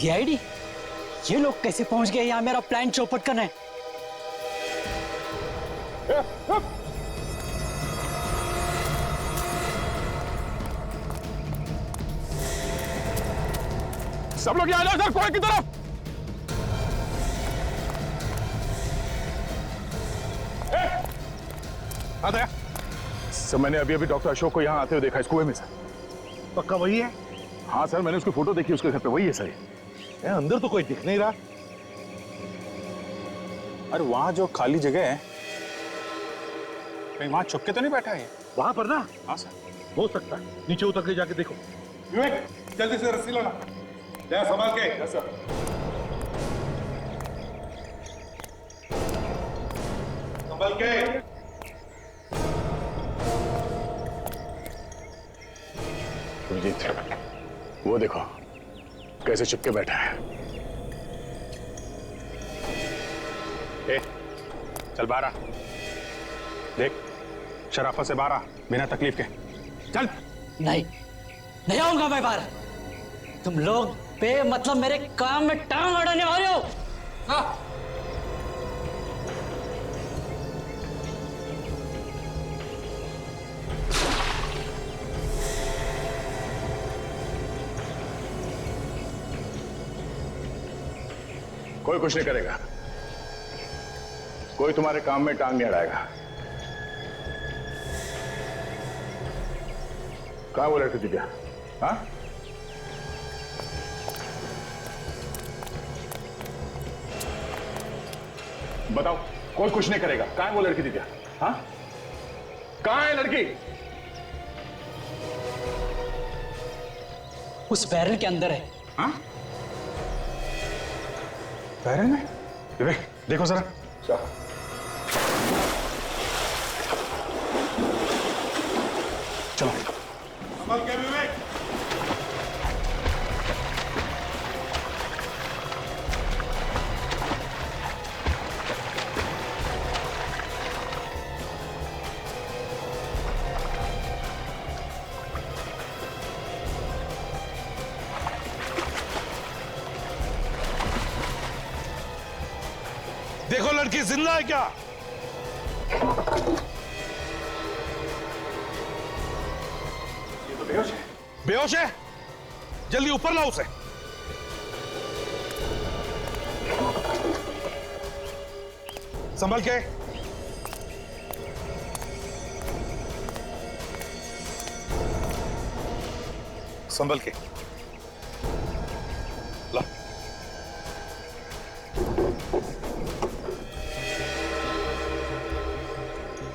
CID? ये लोग कैसे पहुंच गए यहाँ मेरा प्लान चौपट करने? सब लोग यहाँ आ जाओ सर, कुएं की तरफ। हाँ दया सर, मैंने अभी अभी डॉक्टर अशोक को यहाँ आते हुए देखा इस कुएं में सर। पक्का वही है? हाँ सर, मैंने उसकी फोटो देखी, उसके घर पे वही है सर। अंदर तो कोई दिख नहीं रहा। अरे वहां जो खाली जगह है, कहीं वहां छुप के तो नहीं बैठा है? वहां पर ना? हाँ सर। हो सकता है, नीचे उतर के जाके देखो। विवेक जल्दी से रस्सी लाना, दया संभाल के। Yes sir. संभाल के। सुरजीत, वो देखो कैसे चिपके बैठा है। ए, चल बाहर आ, देख शराफत से बाहर आ, बिना तकलीफ के चल। नहीं, नहीं आऊंगा मैं बाहर। तुम लोग बेमतलब मेरे काम में टांग अड़ाने वाले हो। हाँ। कोई कुछ नहीं करेगा, कोई तुम्हारे काम में टांग नहीं अड़ाएगा। कहाँ वो लड़की दिव्या? हाँ, बताओ, कोई कुछ नहीं करेगा। कहाँ है वो लड़की दिव्या? हाँ, कहाँ है लड़की? उस बैरल के अंदर है। हाँ, बैरल में? विवेक देखो जरा। चलो संभाल के विवेक। देखो लड़की जिंदा है क्या? ये तो बेहोश है। बेहोश है? जल्दी ऊपर लाओ उसे। संभल के। संभल के ला।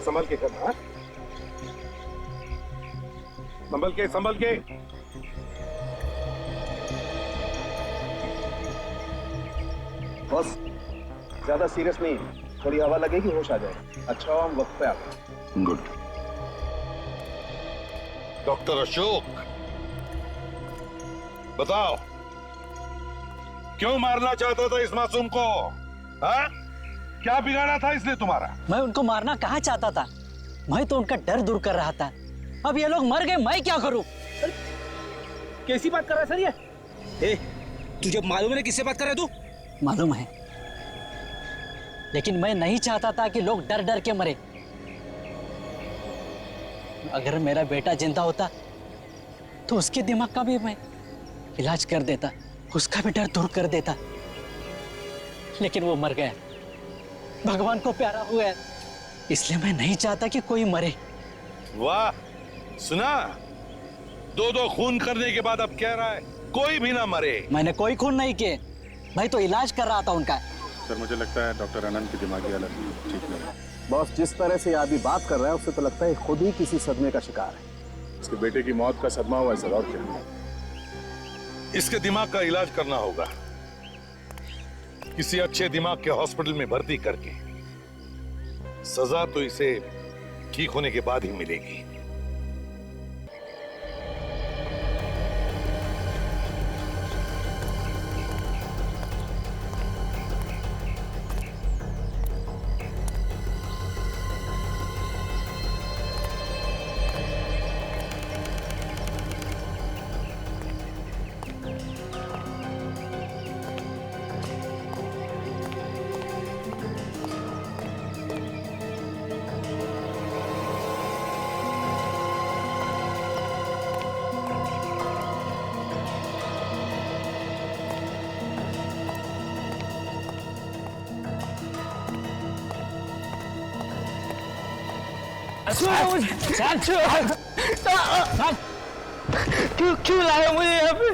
संभल के करना। संभल के, संभल के। बस ज्यादा सीरियस नहीं, थोड़ी हवा लगेगी होश आ जाएगा। अच्छा हो हम वक्त पे आ गए। गुड। डॉक्टर अशोक, बताओ क्यों मारना चाहता था इस मासूम को? हाँ? क्या बिगाड़ा था इसने तुम्हारा? मैं उनको मारना कहाँ चाहता था, मैं तो उनका डर दूर कर रहा था। अब ये लोग मर गए, मैं क्या करूं? कैसी बात कर रहा है सर ये? तुझे मालूम है किससे बात कर रहा है तू? मालूम है, लेकिन मैं नहीं चाहता था कि लोग डर डर के मरे। अगर मेरा बेटा जिंदा होता तो उसके दिमाग का भी मैं इलाज कर देता, उसका भी डर दूर कर देता। लेकिन वो मर गया, भगवान को प्यारा हुआ है, इसलिए मैं नहीं चाहता कि कोई मरे। वाह, सुना? दो खून करने के बाद अब कह रहा है कोई भी ना मरे। मैंने कोई खून नहीं किए, मैं तो इलाज कर रहा था उनका। सर मुझे लगता है डॉक्टर आनंद की दिमागी हालत ठीक नहीं है। बॉस जिस तरह से अभी बात कर रहा है उससे तो लगता है खुद ही किसी सदमे का शिकार है। उसके बेटे की मौत का सदमा हुआ है सर, और क्या? इसके दिमाग का इलाज करना होगा, किसी अच्छे दिमाग के हॉस्पिटल में भर्ती करके। सजा तो इसे ठीक होने के बाद ही मिलेगी। छोड़ो मुझे, छोड़ो। क्यों लाए हो मुझे यहाँ पे?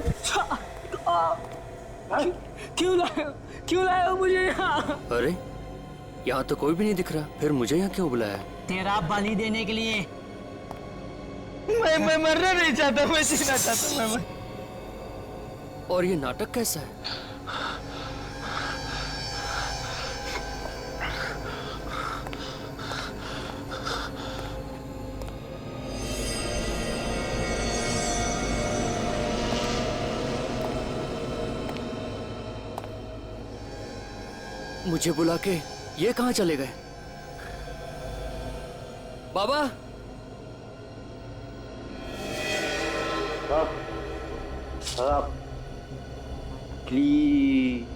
क्यों लाए हो मुझे यहाँ? अरे यहाँ तो कोई भी नहीं दिख रहा, फिर मुझे यहाँ क्यों बुलाया? तेरा बलि देने के लिए। मैं मरना नहीं चाहता, मैं जीना चाहता मैं। और ये नाटक कैसा है? मुझे बुला के ये कहाँ चले गए? बाबा, प्लीज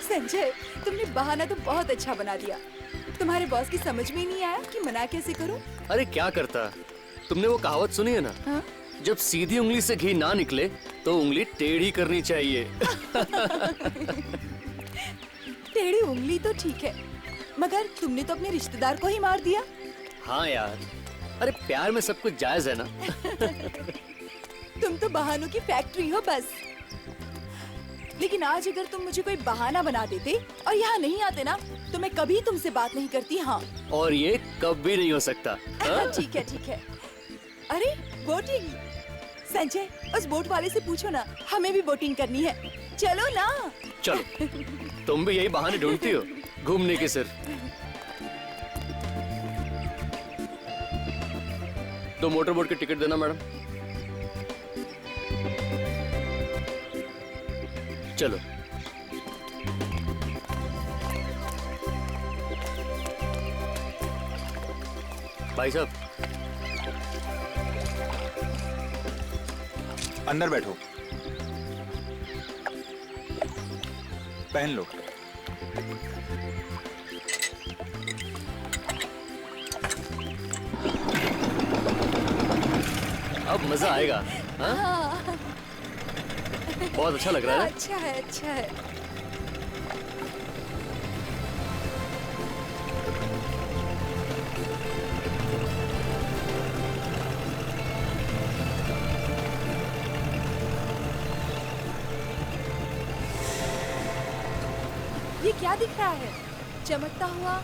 संजय, तुमने बहाना तो बहुत अच्छा बना दिया। तुम्हारे बॉस की समझ में ही नहीं आया कि मना कैसे करूं? अरे क्या करता? तुमने वो कहावत सुनी है ना? हाँ? जब सीधी उंगली से घी ना निकले तो उंगली टेढ़ी करनी चाहिए। टेढ़ी उंगली तो ठीक है, मगर तुमने तो अपने रिश्तेदार को ही मार दिया। हाँ यार, अरे प्यार में सब कुछ जायज है ना। तुम तो बहानों की फैक्ट्री हो बस। लेकिन आज अगर तुम मुझे कोई बहाना बना देते और यहाँ नहीं आते ना, तो मैं कभी तुमसे बात नहीं करती। हाँ, और ये कभी नहीं हो सकता। हाँ? ठीक है ठीक है। अरे वोटिंग, संजय उस बोट वाले से पूछो ना, हमें भी वोटिंग करनी है। चलो ना। चलो, तुम भी यही बहाने ढूंढती हो घूमने के सिर। दो मोटर बोट की टिकट देना मैडम। चलो। भाई साहब, अंदर बैठो, पहन लो। अब मजा आएगा। हाँ? बहुत अच्छा लग रहा है। अच्छा है, अच्छा है। ये क्या दिख रहा है चमकता हुआ?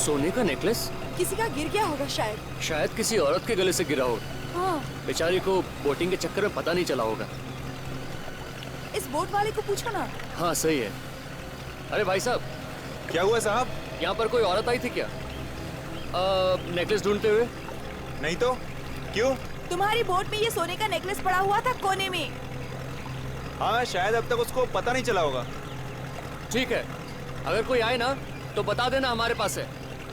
सोने का नेकलेस? किसी का गिर गया होगा शायद। शायद किसी औरत के गले से गिरा होगा। हाँ, बेचारी को बोटिंग के चक्कर में पता नहीं चला होगा। इस बोट वाले को पूछो ना। हाँ सही है। अरे भाई साहब, क्या हुआ साहब? यहाँ पर कोई औरत आई थी क्या नेकलेस ढूंढते हुए? नहीं तो क्यों? तुम्हारी बोट में ये सोने का नेकलेस पड़ा हुआ था कोने में। हाँ, शायद अब तक उसको पता नहीं चला होगा। ठीक है, अगर कोई आए ना तो बता देना, हमारे पास है,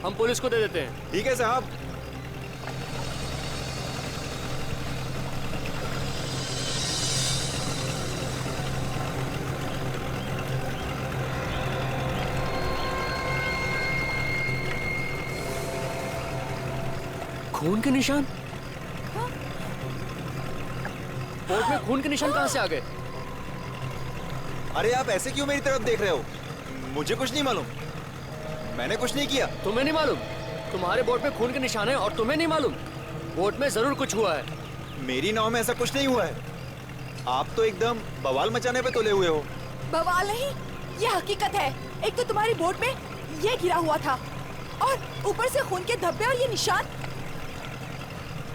हम पुलिस को दे देते हैं। ठीक है साहब। खून के निशान? बोट में खून के निशान कहाँ से आ गए? अरे आप ऐसे क्यों मेरी तरफ देख रहे हो? मुझे कुछ नहीं मालूम, मैंने कुछ नहीं किया। तुम्हें नहीं मालूम? तुम्हारे बोट में खून के निशान है और तुम्हें नहीं मालूम? बोट में जरूर कुछ हुआ है। मेरी नाव में ऐसा कुछ नहीं हुआ है। आप तो एकदम बवाल मचाने पे तुले हुए हो। बवाल नहीं, ये हकीकत है। एक तो तुम्हारी बोट में ये गिरा हुआ था और ऊपर से खून के धब्बे और ये निशान।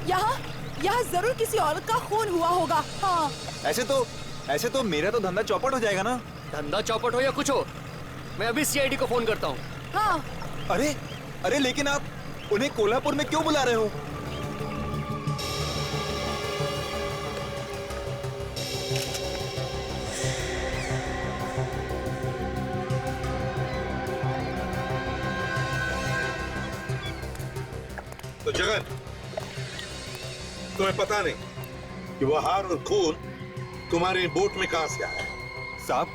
यहाँ जरूर किसी औरत का खून हुआ होगा। हाँ। ऐसे तो मेरा तो धंधा चौपट हो जाएगा ना। धंधा चौपट हो या कुछ हो, मैं अभी सीआईडी को फोन करता हूँ। हाँ। अरे लेकिन आप उन्हें कोल्हापुर में क्यों बुला रहे हो? तुम्हें पता नहीं कि वो हार और खून तुम्हारी बोट में कहां से आया? साहब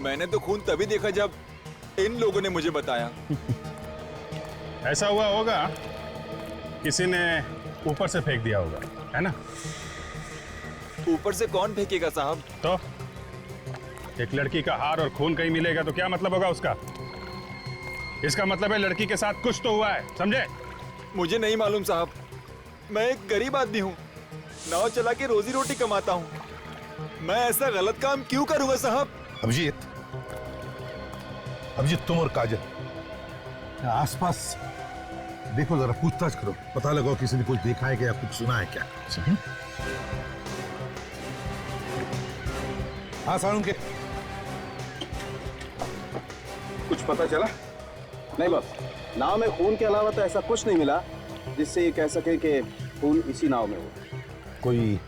मैंने तो खून तभी देखा जब इन लोगों ने मुझे बताया। ऐसा हुआ होगा, किसी ने ऊपर से फेंक दिया होगा, है ना? ऊपर से कौन फेंकेगा साहब? तो एक लड़की का हार और खून कहीं मिलेगा तो क्या मतलब होगा उसका? इसका मतलब है लड़की के साथ कुछ तो हुआ है, समझे? मुझे नहीं मालूम साहब, मैं एक गरीब आदमी हूँ, नाव चला के रोजी रोटी कमाता हूँ। मैं ऐसा गलत काम क्यों करूंगा साहब? अभिजीत, अभिजीत तुम और काजल आसपास देखो, जरा पूछताछ करो, पता लगाओ किसी ने कुछ देखा है क्या या कुछ सुना है क्या। हाँ साळुंके, कुछ पता चला? नहीं बस, नाव में खून के अलावा तो ऐसा कुछ नहीं मिला जिससे ये कह सके कि खून इसी नाव में हो। कोई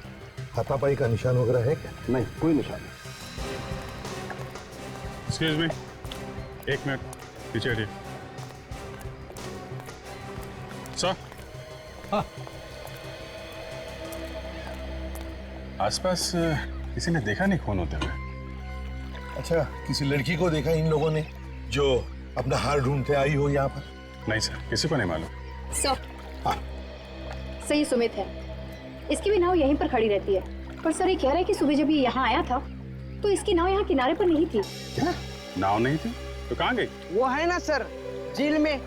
हाथापाई का निशान वगैरह है क्या? नहीं, कोई निशान नहीं। एक्सक्यूज मी, एक मिनट पीछे हटिए। सर, हाँ। आसपास किसी ने देखा नहीं खून होते हुए? अच्छा, किसी लड़की को देखा इन लोगों ने जो अपना हार ढूंढते आई हो यहाँ पर? नहीं सर, किसी को नहीं मालूम। सर, हाँ। सही सुमित है, इसकी भी नाव यहीं पर खड़ी रहती है। पर सर ये कह रहा है कि सुबह जब ये यहाँ आया था तो इसकी नाव यहाँ किनारे पर नहीं थी। क्या? नाव नहीं थी तो कहाँ गई? वो है ना सर, झील में।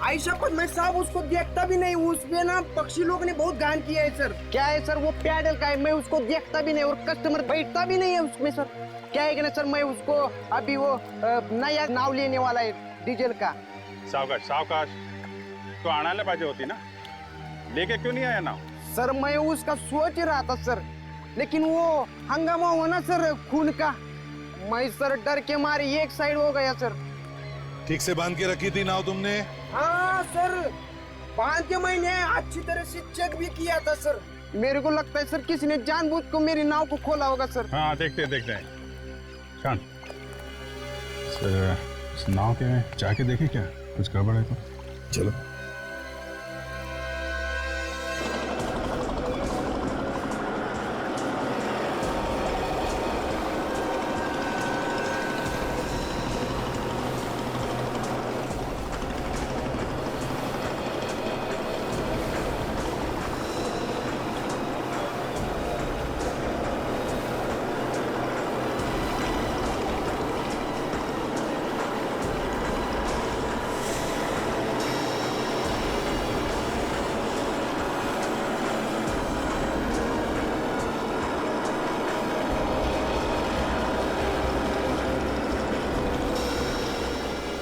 आयशा पर मैं साहब उसको देखता भी नहीं, उसमें ना पक्षी लोग ने बहुत गान किया है सर। क्या है सर, वो पैडल का है, मैं उसको देखता भी नहीं और कस्टमर बैठता भी नहीं है उसमें सर। क्या है कि ना सर, मैं उसको अभी वो नया नाव लेने वाला है डीजल का। सावकाश सावकाश, तो आना पाहिजे होती ना, लेके क्यों नहीं आया नाव? सर मैं उसका सोच रहा था सर, लेकिन वो हंगामा हुआ ना सर खून का, मैं सर डर के मारे एक साइड हो गया सर। ठीक से बांध के रखी थी नाव तुमने? हाँ सर, बांध के मैंने अच्छी तरह से चेक भी किया था सर। मेरे को लगता है सर किसी ने जानबूझ को मेरी नाव को खोला होगा सर। हाँ देखते हैं। शान, सर इस नाव के में जाके देखे क्या कुछ गड़बड़ है तो? चलो।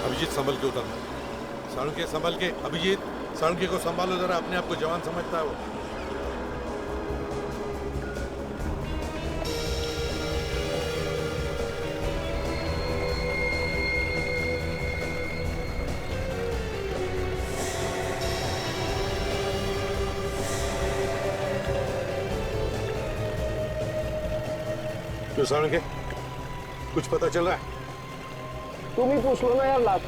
अभिजीत संभल के उतरना। साळुंके संभल के, अभिजीत साळुंके को संभालो जरा, अपने आप को जवान समझता है वो। क्यों साळुंके, कुछ पता चल रहा है? तुम ही पूछ लो ना यार लास्ट।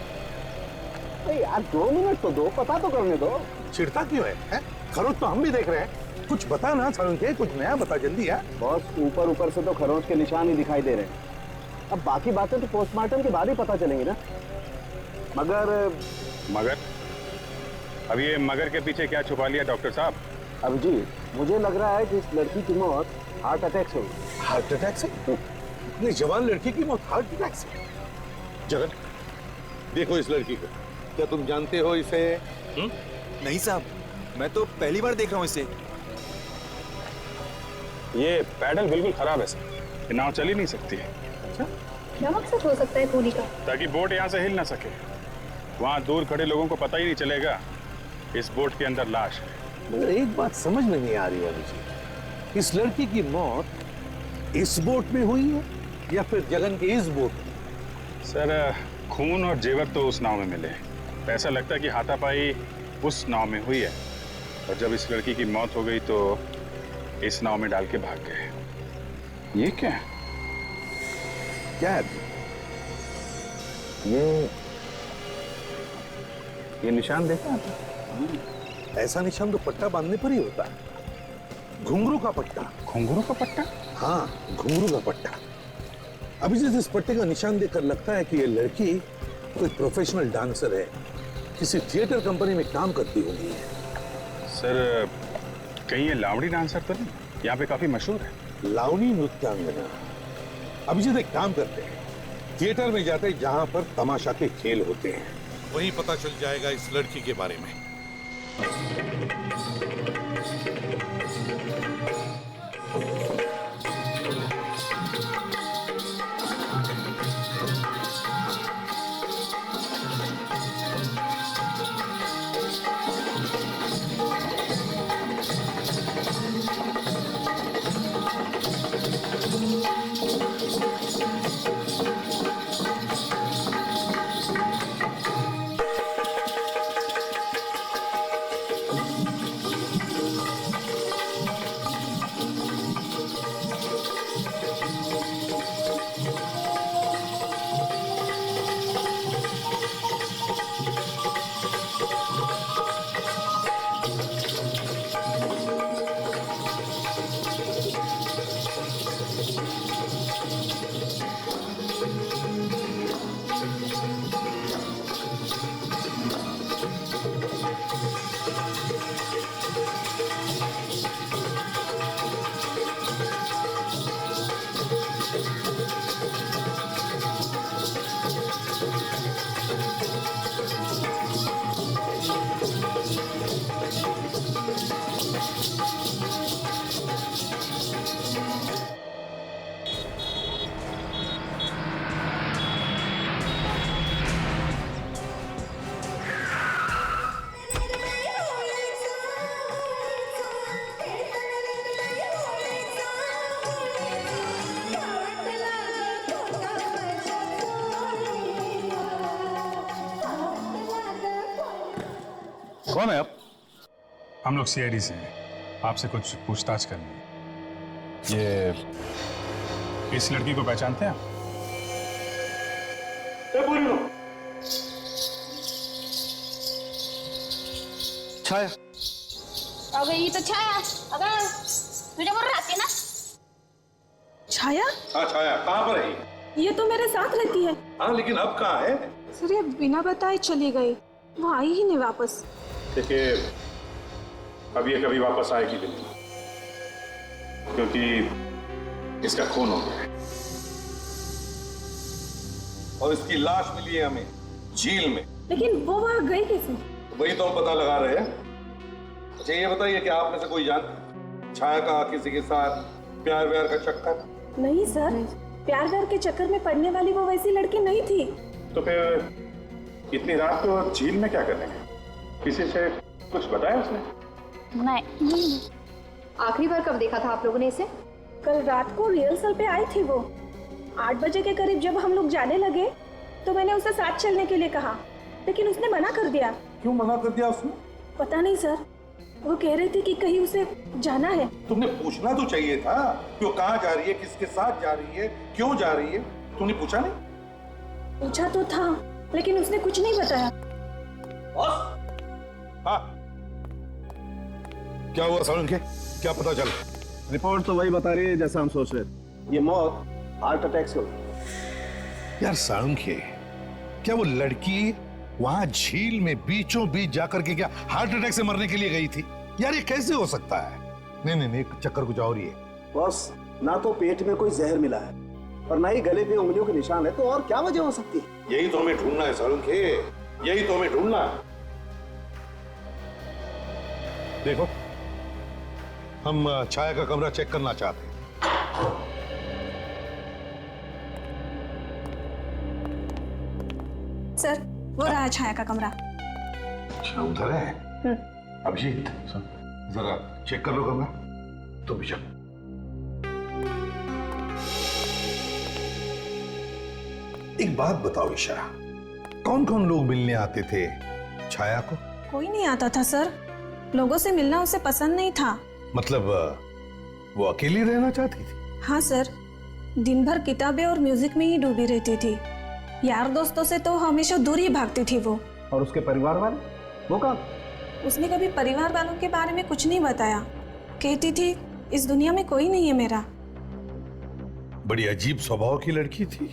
अरे यार 2 मिनट तो दो, पता तो करने दो। चिढ़ता क्यों है? खरोच तो हम भी देख रहे हैं, कुछ बता ना साळुंके, कुछ नया बता जल्दी यार। बॉस ऊपर से तो खरोच के निशान ही दिखाई दे रहे हैं, अब बाकी बातें तो पोस्टमार्टम के बाद ही पता चलेंगी ना। मगर अब ये मगर के पीछे क्या छुपा लिया डॉक्टर साहब? अभिजीत, मुझे लग रहा है कि इस लड़की की मौत हार्ट अटैक से हुई। हार्ट अटैक से? इतनी जवान लड़की की मौत हार्ट अटैक से? जगन, देखो इस लड़की को, क्या तुम जानते हो इसे? नहीं साहब, मैं तो पहली बार देख रहा हूँ इसे। ये पैडल बिल्कुल खराब है सर, ये नाव चल ही नहीं सकती है। क्या मकसद हो सकता है खूनी का? ताकि बोट यहाँ से हिल ना सके, वहाँ दूर खड़े लोगों को पता ही नहीं चलेगा इस बोट के अंदर लाश है। मगर एक बात समझ में नहीं आ रही है मुझे, इस लड़की की मौत इस बोट में हुई है या फिर जगन के इस बोट में? सर खून और जेवर तो उस नाव में मिले, ऐसा लगता है कि हाथापाई उस नाव में हुई है और जब इस लड़की की मौत हो गई तो इस नाव में डाल के भाग गए। ये क्या है? क्या है ये निशान देखा? ऐसा निशान तो पट्टा बांधने पर ही होता है। घुंघरू का पट्टा। घुंघरू का पट्टा? हाँ, घुंघरू का पट्टा। अभिजीत, इस पट्टे का निशान देखकर लगता है कि ये लड़की कोई प्रोफेशनल डांसर है, किसी थिएटर कंपनी में काम करती होगी। सर, कहीं ये लावणी डांसर तो नहीं? यहाँ पे काफी मशहूर है। लावणी नृत्यांगना। अभिजीत, एक काम करते हैं, थिएटर में जाते हैं जहां पर तमाशा के खेल होते हैं, वहीं पता चल जाएगा इस लड़की के बारे में। कौन है आप? हम लोग सीआईडी से हैं, आपसे कुछ पूछताछ करनी है। ये इस लड़की को पहचानते हैं आप? छाया। अगं ही तो छाया, अगं तुझ्याबरोबर राहते ना? छाया? हाँ छाया, कहाँ पर है? ये तो मेरे साथ रहती है। हाँ, लेकिन अब कहाँ है? सर, ये बिना बताए चली गई, वो आई ही नहीं वापस। देखिए, अब ये कभी वापस आएगी भी नहीं, क्योंकि इसका खून हो गया है। और इसकी लाश मिली है हमें झील में। लेकिन वो वहाँ गई कैसे? वही तो हम पता लगा रहे हैं। अच्छा ये बताइए कि आप में से कोई जानता छाया का किसी के साथ प्यार व्यार का चक्कर? नहीं सर, प्यार व्यार के चक्कर में पड़ने वाली वो वैसी लड़की नहीं थी। तो फिर इतनी रात को झील में क्या करने गए? किसी से कुछ बताया उसने? नहीं। आखिरी बार कब देखा था आप लोगों ने इसे? कल रात को रिहर्सल पे आई थी वो। 8 बजे के करीब जब हम लोग जाने लगे तो मैंने उसे साथ चलने के लिए कहा, लेकिन उसने मना कर दिया। क्यों मना कर दिया उसने? पता नहीं सर, वो कह रही थी कि कहीं उसे जाना है। तुमने पूछना तो चाहिए था कि वो कहाँ जा रही है, किसके साथ जा रही है, क्यों जा रही है? तुमने पूछा नहीं? पूछा तो था, लेकिन उसने कुछ नहीं बताया। हाँ, क्या हुआ सालुंखे? क्या पता चला? रिपोर्ट तो वही बता रही है जैसा हम सोच रहे थे। ये मौत हार्ट अटैक से हुई। यार सालुंखे, क्या वो लड़की वहां झील में बीचों बीच जाकर के क्या हार्ट अटैक से मरने के लिए गई थी? यार ये कैसे हो सकता है? नहीं, चक्कर कुछ और ही है। बॉस, ना तो पेट में कोई जहर मिला है और ना ही गले पे उंगलियों के निशान है, तो और क्या वजह हो सकती है? यही तो हमें ढूंढना है सालुंखे, यही तो हमें ढूंढना है। देखो, हम छाया का कमरा चेक करना चाहते हैं। सर, वो रहा छाया का कमरा। अच्छा, उधर है। अभिजीत, जरा चेक कर लो कमरा। तुम भी चलो। एक बात बताओ ईशा, कौन कौन लोग मिलने आते थे छाया को? कोई नहीं आता था सर, लोगों से मिलना उसे पसंद नहीं था। मतलब वो अकेली रहना चाहती थी? हाँ सर, दिन भर किताबें और म्यूजिक में ही डूबी रहती थी। यार दोस्तों से तो हमेशा दूर ही भागती थी वो। और उसके परिवार वाले, वो कहाँ? उसने कभी परिवार वालों के बारे में कुछ नहीं बताया। कहती थी इस दुनिया में कोई नहीं है मेरा। बड़ी अजीब स्वभाव की लड़की थी।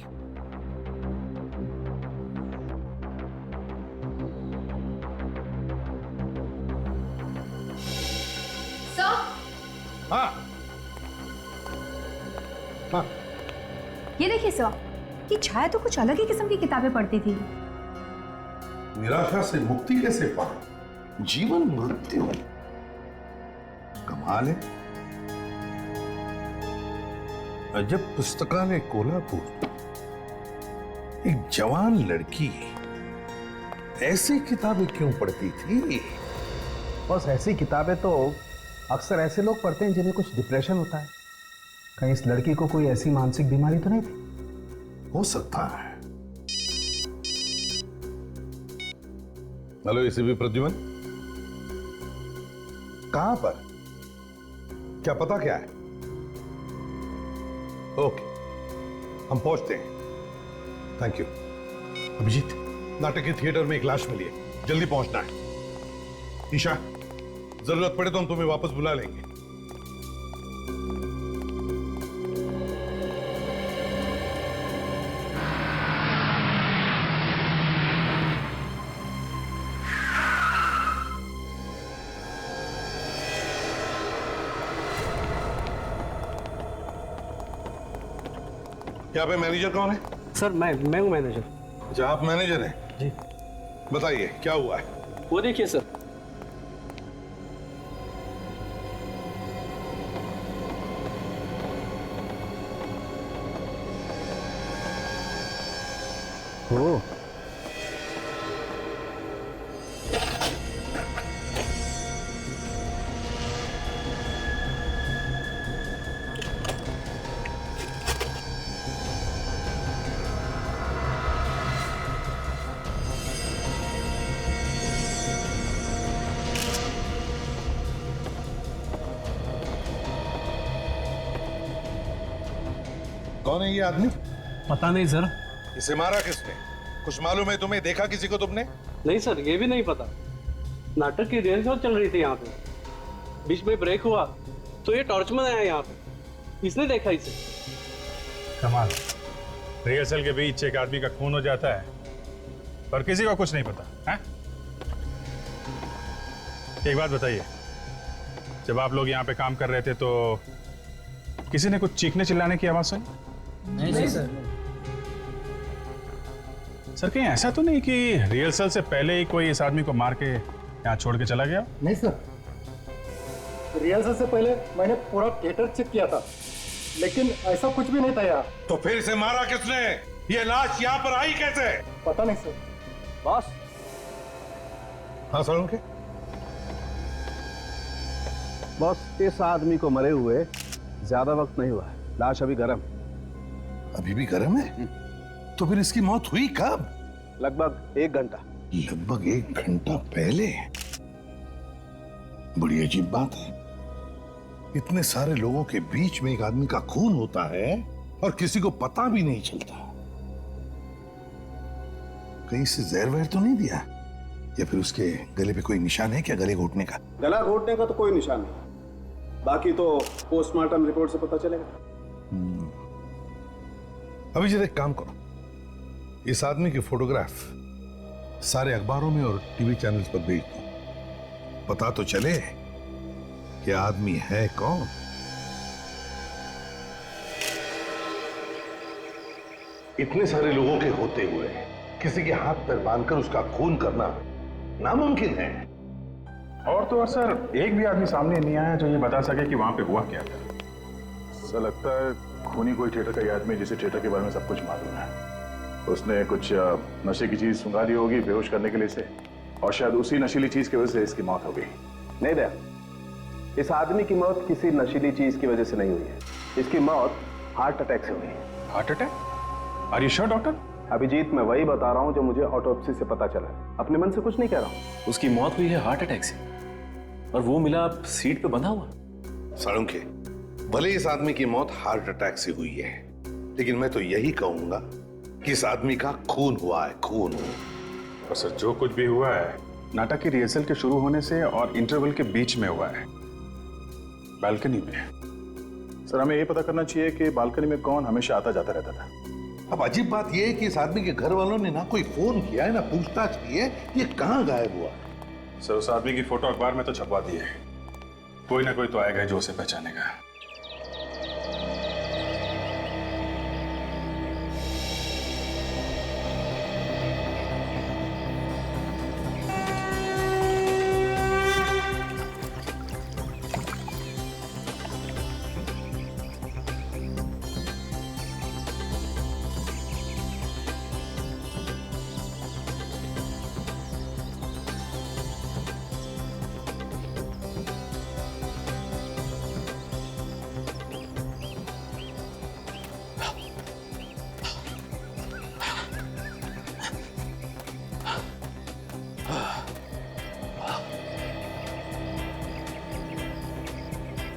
हाँ हाँ, ये देखिए सर, कि छाया तो कुछ अलग ही किस्म की किताबें पढ़ती थी। निराशा से मुक्ति कैसे पाए, जीवन मृत्यु, कमाल है। अजब पुस्तकालय कोल्हापुर, एक जवान लड़की ऐसी किताबें क्यों पढ़ती थी? बस ऐसी किताबें तो अक्सर ऐसे लोग पढ़ते हैं जिन्हें कुछ डिप्रेशन होता है। कहीं इस लड़की को कोई ऐसी मानसिक बीमारी तो नहीं थी? हो सकता है। हेलो एसीपी प्रद्युमन, कहां पर? क्या पता क्या है? ओके, हम पहुंचते हैं। Thank you. अभिजीत, नाटक के थिएटर में एक लाश मिली है, जल्दी पहुंचना है। ईशा, जरूरत पड़े तो हम तुम्हें वापस बुला लेंगे। यहाँ पे मैनेजर कौन है? सर मैं हूँ मैनेजर। अच्छा, आप मैनेजर हैं? जी। बताइए क्या हुआ है? वो देखिए सर। ओ, कौन है ये आदमी? पता नहीं सर। इसे मारा किसने? कुछ मालूम है तुम्हें? देखा किसी को तुमने? नहीं सर, ये भी नहीं पता। नाटक की रिहर्सल चल रही थी यहाँ पे, बीच में ब्रेक हुआ तो ये टॉर्चमैन आया यहाँ पे, इसने देखा इसे। कमाल, रिहर्सल के बीच एक आदमी का खून हो जाता है पर किसी को कुछ नहीं पता है? एक बात बताइए, जब आप लोग यहाँ पे काम कर रहे थे तो किसी ने कुछ चीखने चिल्लाने की आवाज सुनी? नहीं सर। सर कहीं ऐसा तो नहीं कि रिहर्सल से पहले ही कोई इस आदमी को मार के यहाँ छोड़ के चला गया? नहीं सर, रिहर्सल से पहले मैंने पूरा थिएटर चेक किया था, लेकिन ऐसा कुछ भी नहीं था यहाँ। तो फिर इसे मारा किसने? ये लाश यहाँ पर आई कैसे? पता नहीं सर। बॉस। हाँ सर, उनके बॉस, इस आदमी को मरे हुए ज्यादा वक्त नहीं हुआ है, लाश अभी गर्म। अभी भी गर्म है? तो फिर इसकी मौत हुई कब? लगभग 1 घंटा। लगभग 1 घंटा पहले? बड़ी अजीब बात है, इतने सारे लोगों के बीच में एक आदमी का खून होता है और किसी को पता भी नहीं चलता। कहीं से जहर वहर तो नहीं दिया? या फिर उसके गले पे कोई निशान है क्या, गले घोटने का? गला घोटने का तो कोई निशान नहीं, बाकी तो पोस्टमार्टम रिपोर्ट से पता चलेगा। अभी जरा एक काम करो, इस आदमी की फोटोग्राफ सारे अखबारों में और टीवी चैनल्स पर भेज दो, पता तो चले कि आदमी है कौन। इतने सारे लोगों के होते हुए किसी के हाथ पैर बांधकर उसका खून करना नामुमकिन है। और तो और सर, एक भी आदमी सामने नहीं आया जो ये बता सके कि वहां पे हुआ क्या था। ऐसा लगता है खूनी कोई थिएटर का ही आदमी जिसे थिएटर के बारे में सब कुछ मालूम है। उसने कुछ नशे की चीज सुंघा दी होगी बेहोश करने के लिए से, और शायद उसी नशीली चीज की वजह से इसकी मौत हो गई। नहीं दया, इस आदमी की मौत किसी नशीली चीज की वजह से नहीं हुई है, इसकी मौत हार्ट अटैक से हुई है। Heart attack? Are you sure doctor? Abhijit, मैं वही बता रहा हूं जो मुझे ऑटोप्सी से पता चला, अपने मन से कुछ नहीं कह रहा हूं। उसकी मौत हुई है हार्ट अटैक से, और वो मिला सीट पे बंधा हुआ। साळुंखे, भले इस आदमी की मौत हार्ट अटैक से हुई है, लेकिन मैं तो यही कहूंगा कि इस आदमी का खून हुआ है, खून। और सर, जो कुछ भी हुआ है नाटक की रिहर्सल के शुरू होने से और इंटरवल के बीच में हुआ है, बालकनी में। सर हमें ये पता करना चाहिए कि बालकनी में कौन हमेशा आता जाता रहता था। अब अजीब बात यह है कि इस आदमी के घर वालों ने ना कोई फोन किया है ना पूछताछ की है, ये कहाँ गायब हुआ? सर उस आदमी की फोटो अखबार में तो छपवा दी है, कोई ना कोई तो आएगा जो उसे पहचानेगा।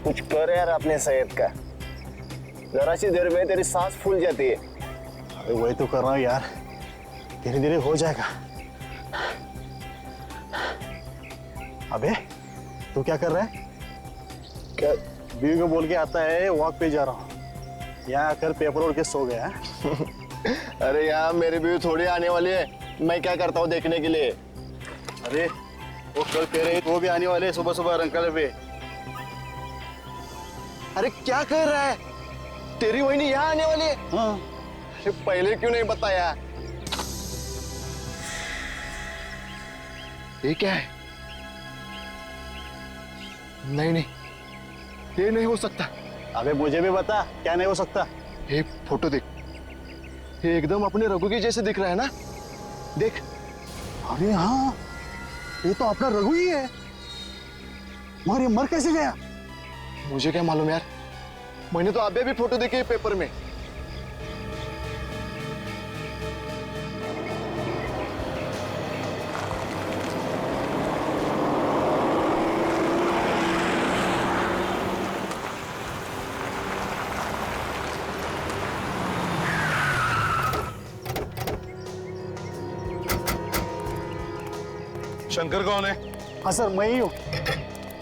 कुछ कर यार अपने सेहत का, जरा सी देर में तेरी सांस फूल जाती है। अरे वही तो कर रहा हूँ यार, धीरे धीरे हो जाएगा। अबे तू क्या कर रहा है? क्या बीवी को बोल के आता है वॉक पे जा रहा हूँ, यहाँ आकर पेपर उड़ के सो गया। अरे यार मेरी बीवी थोड़ी आने वाली है, मैं क्या करता हूँ देखने के लिए। अरे वो कल तेरे वो भी आने वाले सुबह सुबह रंकल पे। अरे क्या कर रहा है, तेरी वही यहाँ आने वाली है? हाँ। अरे पहले क्यों नहीं बताया? ये क्या है? नहीं नहीं, ये नहीं हो सकता। अबे मुझे भी बता क्या नहीं हो सकता। ये फोटो देख, ये एकदम अपने रघु के जैसे दिख रहा है ना, देख। अरे हाँ, ये तो अपना रघु ही है, मगर ये मर कैसे गया? मुझे क्या मालूम यार, मैंने तो अभी भी फोटो देखी है पेपर में। शंकर कौन है? हाँ सर मैं ही हूँ,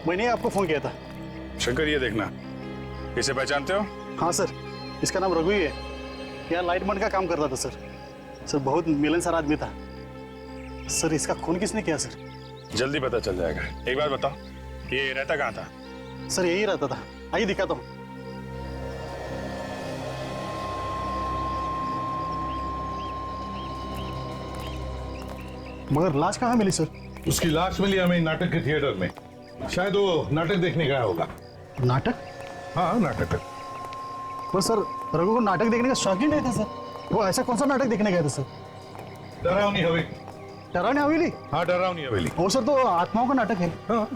मैंने आपको फोन किया था। शंकर ये देखना, इसे पहचानते हो? हाँ सर, इसका नाम रघु ही है, यहाँ लाइटमैन का काम करता था सर। सर बहुत मिलनसार आदमी था सर। इसका खून किसने किया सर? जल्दी पता चल जाएगा। एक बात बताओ, ये रहता कहाँ था? सर यही रहता था, आइए दिखाता हूँ। मगर लाश कहाँ मिली सर? उसकी लाश मिली हमें नाटक के थिएटर में, शायद वो नाटक देखने गया होगा। नाटक? हाँ नाटक। पर सर रघु को नाटक देखने का शौक ही नहीं था सर। वो ऐसा कौन सा नाटक देखने गए थे सर? डरावनी हवेली। डरावनी हवेली? हाँ डरावनी हवेली। वो सर तो आत्माओं का नाटक है। हाँ।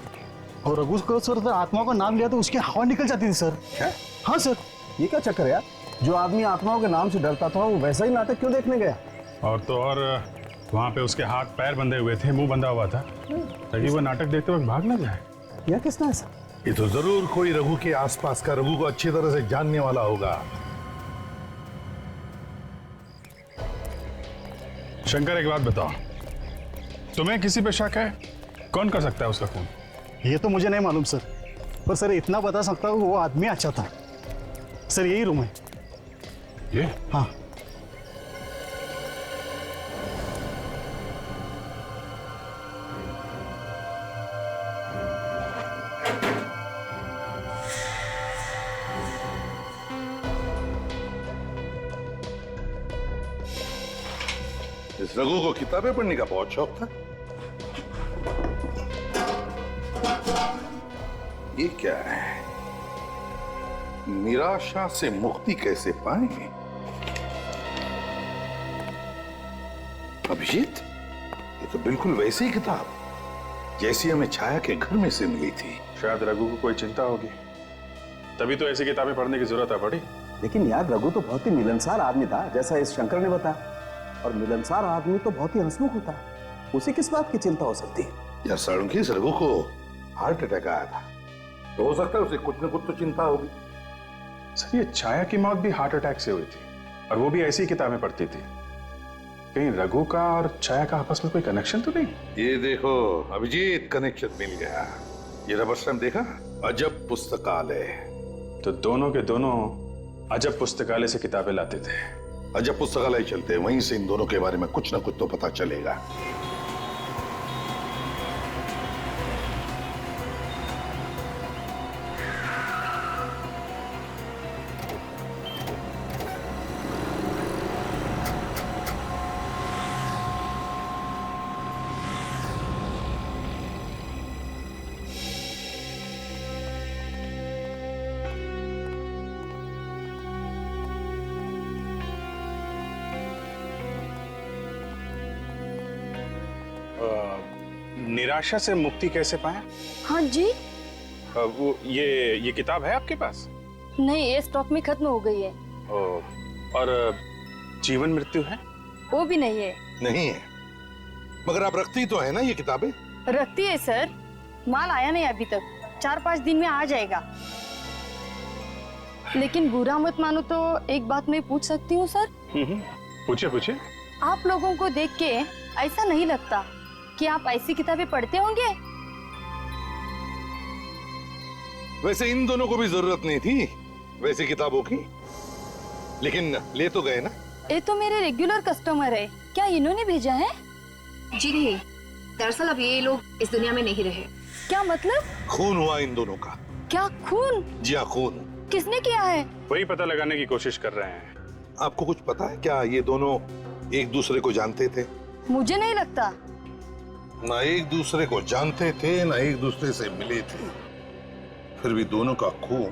और रघु को सर तो आत्माओं का नाम लिया तो उसकी हवा निकल जाती थी सर। क्या? हाँ सर। ये क्या चक्कर है यार, जो आदमी आत्माओं के नाम से डरता था वो वैसा ही नाटक क्यों देखने गया? और तो और वहाँ पे उसके हाथ पैर बंधे हुए थे, मुंह बंधा हुआ था, ताकि वो नाटक देखते वक्त भाग ना जाए। यह किसने ऐसा? ये तो जरूर कोई रघु के आसपास का, रघु को अच्छी तरह से जानने वाला होगा। शंकर एक बात बताओ, तुम्हें किसी पे शक है? कौन कर सकता है उसका खून? ये तो मुझे नहीं मालूम सर, पर सर इतना बता सकता हूँ वो आदमी अच्छा था सर। यही रूम है ये? हाँ। इस रघु को किताबें पढ़ने का बहुत शौक था। ये क्या है? निराशा से मुक्ति कैसे पाएंगे? अभिजीत, ये तो बिल्कुल वैसी ही किताब जैसी हमें छाया के घर में से मिली थी। शायद रघु को कोई चिंता होगी, तभी तो ऐसी किताबें पढ़ने की जरूरत पड़ी। लेकिन यार रघु तो बहुत ही मिलनसार आदमी था, जैसा इस शंकर ने बताया। और मिलनसार आदमी तो बहुत ही हंसमुख होता है, उसे किस बात की चिंता हो सकती है? यार सड़की इस रघु को हार्ट अटैक आया था, तो हो सकता है उसे कुछ न कुछ तो चिंता होगी। सर ये छाया की मौत भी हार्ट अटैक से हुई थी, और वो भी ऐसी किताबें पढ़ती थी। कहीं रघु का और छाया का आपस में कोई कनेक्शन तो नहीं? ये देखो अभिजीत, कनेक्शन मिल गया। ये रबर स्टैम्प देखा? अजब पुस्तकालय। तो दोनों के दोनों अजब पुस्तकालय से किताबें लाते थे। अजब पुस्तकालय चलते हैं, वहीं से इन दोनों के बारे में कुछ ना कुछ तो पता चलेगा। निराशा से मुक्ति कैसे पाए? हाँ जी। वो ये किताब है आपके पास? नहीं, ये स्टॉक में खत्म हो गई है। और जीवन मृत्यु है? वो भी नहीं है। नहीं है, मगर आप रखती तो है ना ये किताबें? रखती है सर, माल आया नहीं अभी तक, 4-5 दिन में आ जाएगा। लेकिन बुरा मत मानो तो एक बात मैं पूछ सकती हूँ सर? पूछिए पूछिए। आप लोगों को देख के ऐसा नहीं लगता कि आप ऐसी किताबें पढ़ते होंगे? वैसे इन दोनों को भी जरूरत नहीं थी वैसी किताबों की, लेकिन ले तो गए ना। ये तो मेरे रेगुलर कस्टमर है, क्या इन्होंने भेजा है? जी नहीं, दरअसल अब ये लोग इस दुनिया में नहीं रहे। क्या मतलब? खून हुआ इन दोनों का। क्या खून? जी हाँ, खून। किसने किया है? वही पता लगाने की कोशिश कर रहे हैं। आपको कुछ पता है क्या, ये दोनों एक दूसरे को जानते थे? मुझे नहीं लगता। ना एक दूसरे को जानते थे, ना एक दूसरे से मिले थे, फिर भी दोनों का खून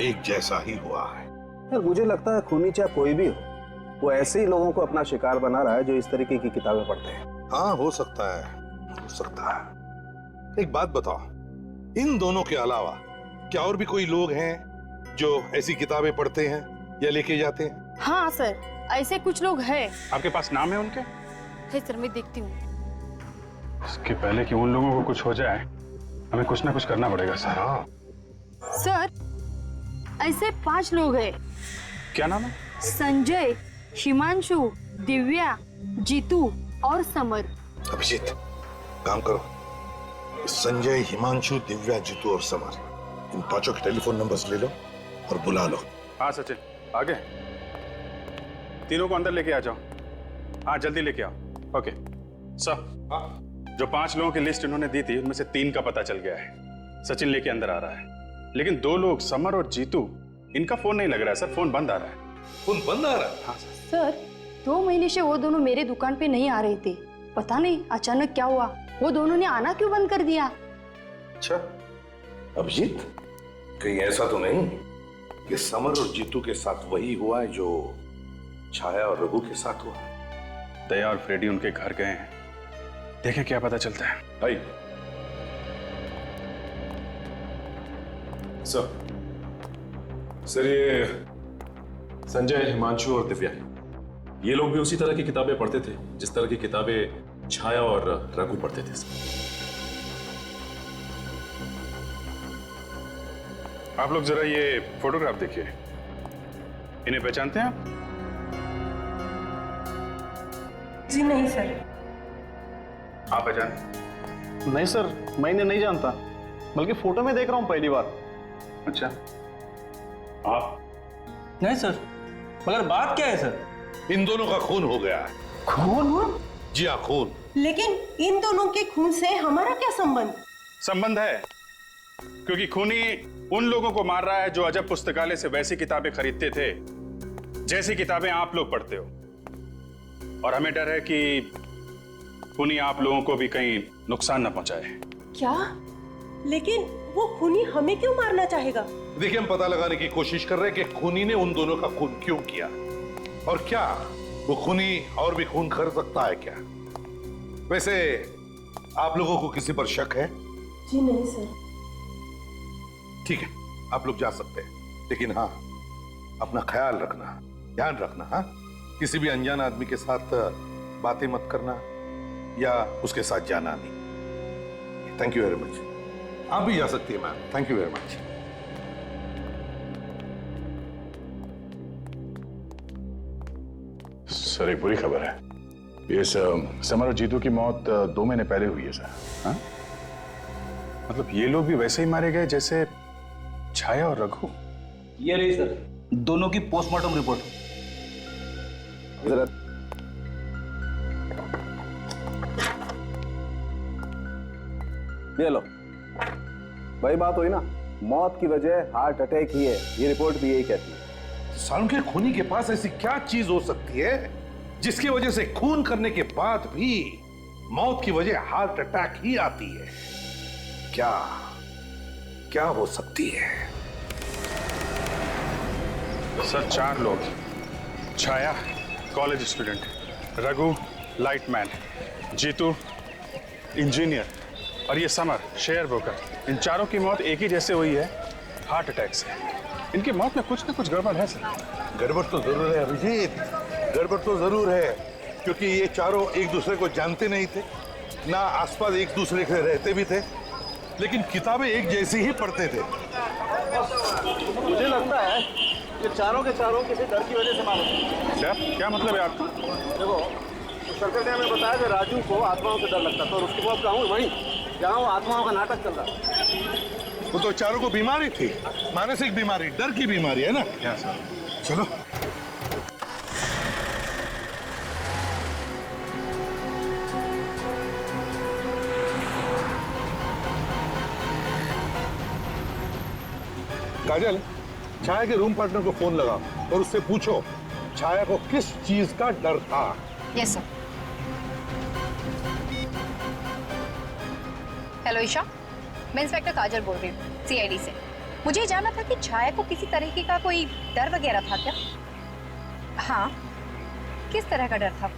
एक जैसा ही हुआ है। यार मुझे लगता है खूनी चाहे कोई भी हो, वो ऐसे ही लोगों को अपना शिकार बना रहा है जो इस तरीके की किताबें पढ़ते हैं। हाँ, हो सकता है, हो सकता है। एक बात बताओ, इन दोनों के अलावा क्या और भी कोई लोग हैं जो ऐसी किताबें पढ़ते हैं या लेके जाते हैं? हाँ सर, ऐसे कुछ लोग हैं। आपके पास नाम है उनके? है सर, मैं देखती हूँ। इसके पहले कि उन लोगों को कुछ हो जाए, हमें कुछ ना कुछ करना पड़ेगा सर। हाँ सर, ऐसे 5 लोग हैं। क्या नाम है? संजय, हिमांशु, दिव्या, जीतू और समर। अभिजीत, काम करो, संजय, हिमांशु, दिव्या, जीतू और समर, इन 5 के टेलीफोन नंबर्स ले लो और बुला लो। हाँ सचिन, आगे तीनों को अंदर लेके आ जाओ। हाँ जल्दी लेके आओ। ओके सर, जो 5 लोगों की लिस्ट इन्होंने दी थी उनमें से 3 का पता चल गया है। सचिन लेके अंदर आ रहा है, लेकिन 2 लोग समर और जीतू, इनका फोन नहीं लग रहा है सर, फोन बंद आ रहा है। फोन बंद आ रहा है? हाँ सर। सर, 2 महीने से वो दोनों मेरे दुकान पे नहीं आ रहे थे, पता नहीं अचानक क्या हुआ, वो दोनों ने आना क्यों बंद कर दिया? अच्छा अभिजीत, कहीं ऐसा तो नहीं कि समर और जीतू के साथ वही हुआ है जो छाया और रघु के साथ हुआ? दया और फ्रेडी उनके घर गए हैं, देखें क्या पता चलता है। भाई सर, ये संजय, हिमांशु और दिव्या, ये लोग भी उसी तरह की किताबें पढ़ते थे जिस तरह की किताबें छाया और रघु पढ़ते थे। आप लोग जरा ये फोटोग्राफ देखिए, इन्हें पहचानते हैं आप? जी नहीं सर। आप पहचान? नहीं सर, मैं इन्हें नहीं जानता, बल्कि फोटो में देख रहा हूँ पहली बार। अच्छा, आप? नहीं सर, मगर बात क्या है सर? इन दोनों का खून हो गया है। खून? जी हाँ, खून। लेकिन इन दोनों के खून से हमारा क्या संबंध? संबंध है, क्योंकि खूनी उन लोगों को मार रहा है जो अजब पुस्तकालय से वैसी किताबें खरीदते थे जैसी किताबें आप लोग पढ़ते हो, और हमें डर है कि खूनी आप लोगों को भी कहीं नुकसान न पहुंचाए। क्या? लेकिन वो खूनी हमें क्यों मारना चाहेगा? देखिए, हम पता लगाने की कोशिश कर रहे हैं कि खूनी ने उन दोनों का खून क्यों किया, और क्या वो खूनी और भी खून कर सकता है क्या? वैसे आप लोगों को किसी पर शक है? जी नहीं सर। ठीक है, आप लोग जा सकते हैं, लेकिन हाँ, अपना ख्याल रखना, ध्यान रखना। हाँ, किसी भी अनजान आदमी के साथ बातें मत करना या उसके साथ जाना नहीं। Thank you very much. आप भी जा सकती है ma'am. Thank you very much. Sir, एक बुरी खबर है, ये समर और जीतू की मौत 2 महीने पहले हुई है सर। हाँ? मतलब ये लोग भी वैसे ही मारे गए जैसे छाया और रघु? ये रही सर, दोनों की पोस्टमार्टम रिपोर्ट। ये लो भाई, बात हुई ना, मौत की वजह हार्ट अटैक ही है, ये रिपोर्ट भी यही कहती है। सालों के खूनी के पास ऐसी क्या चीज हो सकती है जिसकी वजह से खून करने के बाद भी मौत की वजह हार्ट अटैक ही आती है? क्या क्या हो सकती है? सर 4 लोग, Chhaya college student, Raghu lightman, Jeetu engineer और ये समर शेयर ब्रोकर, इन चारों की मौत एक ही जैसे हुई है, हार्ट अटैक से। इनकी मौत में कुछ ना कुछ गड़बड़ है सर। गड़बड़ तो जरूर है अभिजीत, गड़बड़ तो जरूर है, क्योंकि ये चारों एक दूसरे को जानते नहीं थे, ना आसपास एक दूसरे के रहते भी थे, लेकिन किताबें एक जैसी ही पढ़ते थे। मुझे लगता है ये चारों के चारों किसी डर की वजह से मारे। क्या मतलब है आपका? देखो, सर्कल ने हमें बताया कि राजू को आत्माओं से डर लगता था और उसके बाद कहूँ वहीं जहाँ वो आत्माओं का नाटक चल रहा। वो तो चारों को बीमारी थी, मानसिक बीमारी, डर की बीमारी है ना। क्या सर? चलो काजल, छाया के रूम पार्टनर को फोन लगा और उससे पूछो छाया को किस चीज का डर था। Yes sir. हेलो ईशा, मैं इंस्पेक्टर काजल बोल रही हूँ सीआईडी से। मुझे जानना था कि छाया को किसी तरीके का कोई डर वगैरह था क्या? हाँ, किस तरह का डर था?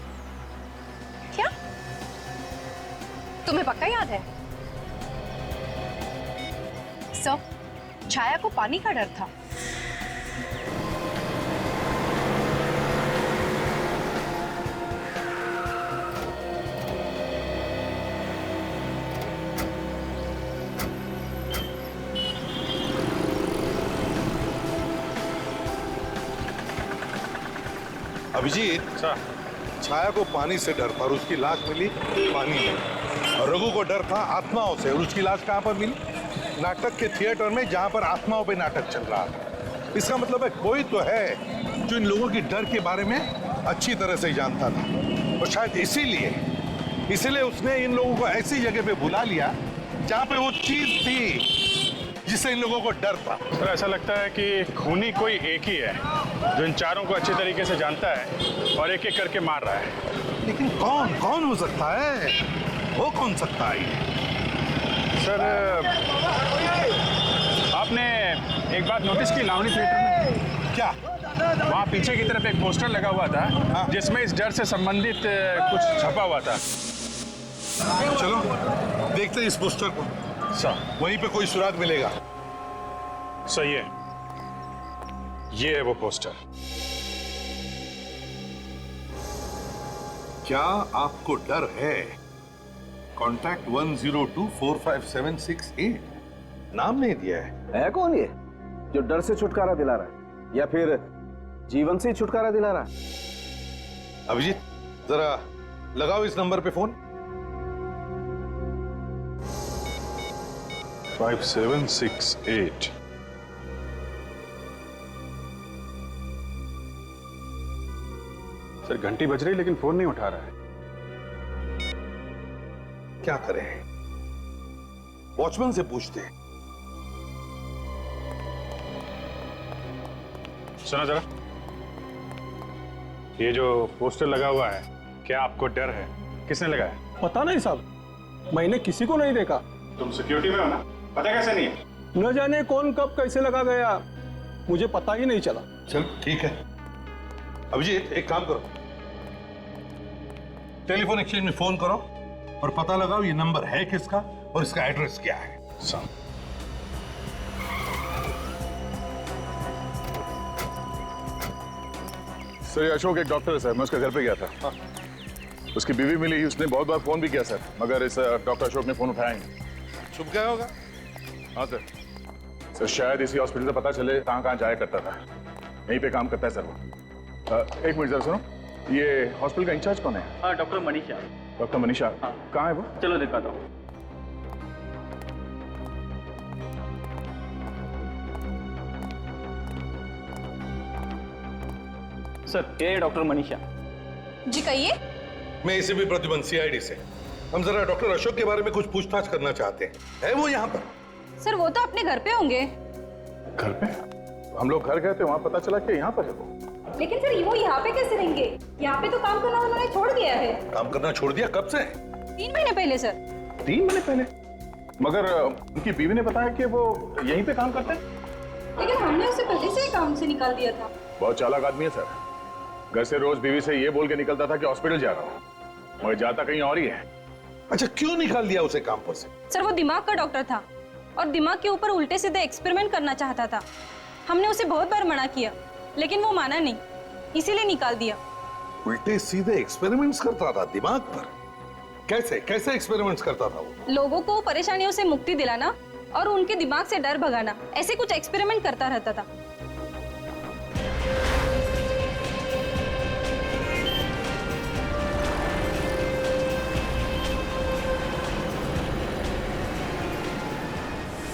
क्या तुम्हें पक्का याद है? सर, छाया को पानी का डर था। अभिजीत सर, छाया को पानी से डर था और उसकी लाश मिली पानी में, और रघु को डर था आत्माओं से और उसकी लाश कहां पर मिली? नाटक के थिएटर में, जहां पर आत्माओं पे नाटक चल रहा था। इसका मतलब है कोई तो है जो इन लोगों की डर के बारे में अच्छी तरह से जानता था, और शायद इसीलिए उसने इन लोगों को ऐसी जगह पे बुला लिया जहां पे वो चीज थी जिससे इन लोगों को डर था। सर ऐसा लगता है कि खूनी कोई एक ही है जो इन चारों को अच्छी तरीके से जानता है और एक एक करके मार रहा है। लेकिन कौन हो सकता है? वो कौन सकता है? सर आपने एक बात नोटिस की लावनी थिएटर में? क्या? वहाँ पीछे की तरफ एक पोस्टर लगा हुआ था जिसमें इस डर से संबंधित कुछ छपा हुआ था। चलो देखते हैं इस पोस्टर को। सर वहीं पे कोई सुराग मिलेगा। सही है, ये है वो पोस्टर। क्या आपको डर है? कॉन्टैक्ट 10245768। नाम नहीं दिया है कौन ये जो डर से छुटकारा दिला रहा है या फिर जीवन से छुटकारा दिला रहा है? अभिजीत जरा लगाओ इस नंबर पे फोन। 5768। सर घंटी बज रही लेकिन फोन नहीं उठा रहा है। क्या करें? वॉचमैन से पूछते। सुनो जरा, ये जो पोस्टर लगा हुआ है, क्या आपको डर है? किसने लगाया? पता नहीं साहब, मैंने किसी को नहीं देखा। तुम सिक्योरिटी में हो ना, पता कैसे नहीं है? न जाने कौन कब कैसे लगा गया, मुझे पता ही नहीं चला। चल ठीक है। अभिजीत एक काम करो, टेलीफोन एक्सचेंज में फोन करो और पता लगाओ ये नंबर है किसका और इसका एड्रेस क्या है। सर ये अशोक एक डॉक्टर है सर, मैं उसके घर पे गया था। उसकी बीवी मिली, उसने बहुत बार फोन भी किया सर, मगर इस डॉक्टर अशोक ने फोन उठाया नहीं। छुप गया होगा। हाँ सर। सर शायद इसी हॉस्पिटल से पता चले कहाँ जाया करता था। यहीं पे काम करता है सर वो। एक मिनट जरा सुनो, ये हॉस्पिटल का इंचार्ज कौन है? हाँ, डॉक्टर मनीषा। डॉक्टर मनीषा? हाँ। कहाँ है वो? चलो दिखाता हूँ। सर ये डॉक्टर मनीषा। जी कहिए। मैं इसे भी प्रतिबंध सीआईडी से। हम जरा डॉक्टर अशोक के बारे में कुछ पूछताछ करना चाहते हैं। है वो यहाँ पर? सर वो तो अपने घर पे होंगे। घर पे? हम लोग घर गए थे, वहाँ पता चला कि यहाँ पर है वो। लेकिन सर वो यहाँ पे कैसे रहेंगे? यहाँ पे तो काम करना उन्होंने छोड़ दिया है। काम करना छोड़ दिया? कब से? 3 महीने पहले सर। 3 महीने पहले? मगर उनकी बीवी ने बताया कि वो यहीं पे काम करते हैं। लेकिन हमने उसे पहले से ही काम से निकाल दिया था। बहुत चालाक आदमी है सर। घर से रोज बीवी से ये बोल के निकलता था कि हॉस्पिटल जा रहा हूँ, मगर जाता कहीं और ही है। अच्छा, क्यों निकाल दिया उसे काम पर से? सर वो दिमाग का डॉक्टर था और दिमाग के ऊपर उल्टे सीधे एक्सपेरिमेंट करना चाहता था। हमने उसे बहुत बार मना किया लेकिन वो माना नहीं, इसीलिए निकाल दिया। उल्टे सीधे एक्सपेरिमेंट्स करता था दिमाग पर? कैसे कैसे एक्सपेरिमेंट्स करता था वो? लोगों को परेशानियों से मुक्ति दिलाना और उनके दिमाग से डर भगाना, ऐसे कुछ एक्सपेरिमेंट करता रहता था।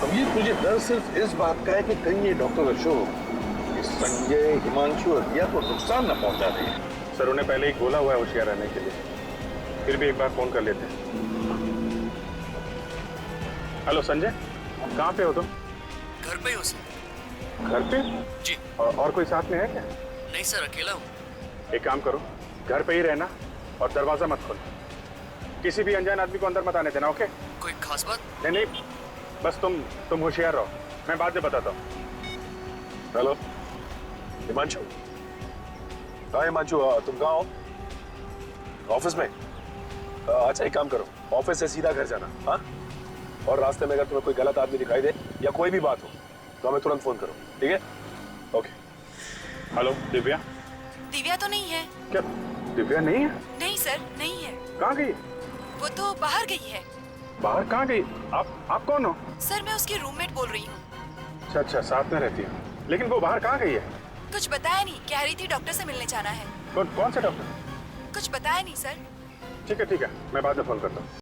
अब ये मुझे डर सिर्फ इस बात का है कि कहीं ये डॉक्टर अशोक संजय, हिमांशु और रिया को नुकसान न पहुंचा रहे। सर उन्हें पहले ही बोला हुआ है होशियार रहने के लिए, फिर भी एक बार फोन कर लेते हैं। हेलो संजय, कहाँ पे हो तुम? घर पे हो सर। घर पे? जी। और कोई साथ में है क्या? नहीं सर, अकेला हूँ। एक काम करो, घर पे ही रहना और दरवाजा मत खोलना। किसी भी अनजान आदमी को अंदर मत आने देना, ओके? कोई खास बात? नहीं, बस तुम होशियार रहो, मैं बाद में बताता हूँ। हेलो हिमांशु। हाँ हिमांशु, तुम कहाँ हो? ऑफिस में? अच्छा एक काम करो, ऑफिस से सीधा घर जाना। हाँ, और रास्ते में अगर तुम्हें कोई गलत आदमी दिखाई दे या कोई भी बात हो तो हमें तुरंत फोन करो, ठीक है? ओके। हेलो दिव्या। दिव्या तो नहीं है। क्या दिव्या नहीं है? नहीं सर, नहीं है। कहाँ गई? वो तो बाहर गई है। बाहर कहाँ गई? आप कौन हो? सर मैं उसकी रूममेट बोल रही हूँ। अच्छा, साथ में रहती है। लेकिन वो बाहर कहाँ गई है? कुछ बताया नहीं, कह रही थी डॉक्टर से मिलने जाना है। कौन से डॉक्टर? कुछ बताया नहीं सर। ठीक है, मैं बाद में फोन करता हूँ।